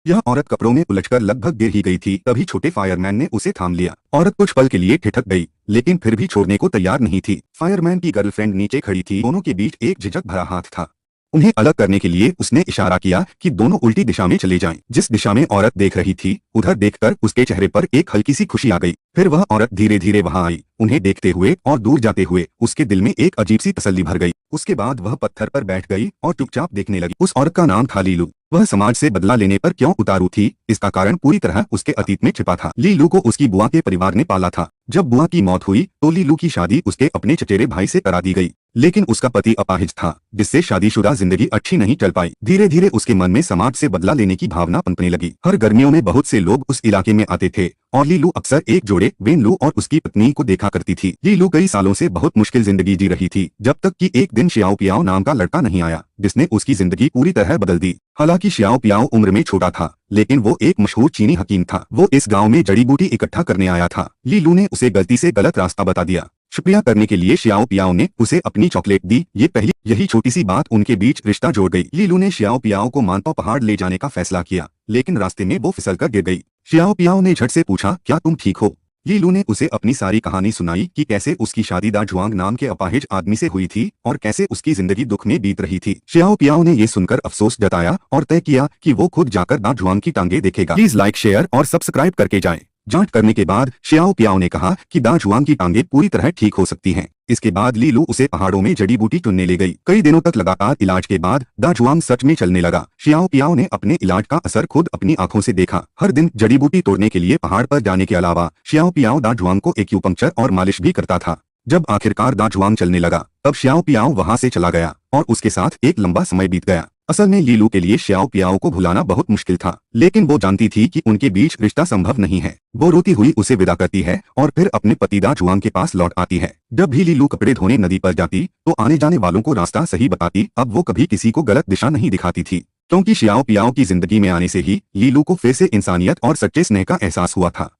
यह औरत कपड़ों में उलझकर लगभग गिर ही गई थी, तभी छोटे फायरमैन ने उसे थाम लिया। औरत कुछ पल के लिए ठिठक गई, लेकिन फिर भी छोड़ने को तैयार नहीं थी। फायरमैन की गर्लफ्रेंड नीचे खड़ी थी, दोनों के बीच एक झिझक भरा हाथ था। उन्हें अलग करने के लिए उसने इशारा किया कि दोनों उल्टी दिशा में चले जाएं। जिस दिशा में औरत देख रही थी, उधर देखकर उसके चेहरे पर एक हल्की सी खुशी आ गई। फिर वह औरत धीरे धीरे वहां आई। उन्हें देखते हुए और दूर जाते हुए उसके दिल में एक अजीब सी तसल्ली भर गई। उसके बाद वह पत्थर पर बैठ गई और चुपचाप देखने लगी। उस औरत का नाम था लीलू। वह समाज से बदला लेने पर क्यों उतारू थी, इसका कारण पूरी तरह उसके अतीत में छिपा था। लीलू को उसकी बुआ के परिवार ने पाला था। जब बुआ की मौत हुई तो लीलू की शादी उसके अपने चचेरे भाई से करा दी गई, लेकिन उसका पति अपाहिज था, जिससे शादीशुदा जिंदगी अच्छी नहीं चल पाई। धीरे धीरे उसके मन में समाज से बदला लेने की भावना पनपने लगी। हर गर्मियों में बहुत से लोग उस इलाके में आते थे और लीलू अक्सर एक जोड़े वेनलू और उसकी पत्नी को देखा करती थी। लीलू कई सालों से बहुत मुश्किल जिंदगी जी रही थी, जब तक कि एक दिन श्याओ पियाओ नाम का लड़का नहीं आया, जिसने उसकी जिंदगी पूरी तरह बदल दी। हालांकि श्याओ पियाओ उम्र में छोटा था, लेकिन वो एक मशहूर चीनी हकीम था। वो इस गांव में जड़ी बूटी इकट्ठा करने आया था। लीलू ने उसे गलती से गलत रास्ता बता दिया। शुक्रिया करने के लिए श्याओ पियाओ ने उसे अपनी चॉकलेट दी। यही छोटी सी बात उनके बीच रिश्ता जोड़ गई। लीलू ने श्याओ पियाओ को मानतो पहाड़ ले जाने का फैसला किया, लेकिन रास्ते में वो फिसलकर गिर गई। श्याओ पियाओ ने झट से पूछा, क्या तुम ठीक हो? लीलू ने उसे अपनी सारी कहानी सुनाई कि कैसे उसकी शादी दा जुआंग नाम के अपाहिज आदमी से हुई थी और कैसे उसकी जिंदगी दुख में बीत रही थी। श्याओ पियाओ ने ये सुनकर अफसोस जताया और तय किया कि वो खुद जाकर दा जुआंग की टांगे देखेगा। प्लीज लाइक, शेयर और सब्सक्राइब करके जाएं। जांच करने के बाद श्याओ पियाओ ने कहा कि दा जुआंग की टांगे पूरी तरह ठीक हो सकती हैं। इसके बाद लीलू उसे पहाड़ों में जड़ी बूटी चुनने ले गई। कई दिनों तक लगातार इलाज के बाद दा जुआंग सच में चलने लगा। श्याओ पियाओ ने अपने इलाज का असर खुद अपनी आंखों से देखा। हर दिन जड़ी बूटी तोड़ने के लिए पहाड़ पर जाने के अलावा श्याओ पियाओ दा जुआंग को एक्यूपंक्चर और मालिश भी करता था। जब आखिरकार दा जुआंग चलने लगा, तब श्याओ पियाओ वहां से चला गया और उसके साथ एक लंबा समय बीत गया। असल में लीलू के लिए श्याओ पियाओ को भुलाना बहुत मुश्किल था, लेकिन वो जानती थी कि उनके बीच रिश्ता संभव नहीं है। वो रोती हुई उसे विदा करती है और फिर अपने पति दा जुआंग के पास लौट आती है। जब भी लीलू कपड़े धोने नदी पर जाती तो आने जाने वालों को रास्ता सही बताती। अब वो कभी किसी को गलत दिशा नहीं दिखाती थी, क्योंकि श्याओ पियाओ की जिंदगी में आने से ही लीलू को फिर से इंसानियत और सच्चे स्नेह का एहसास हुआ था।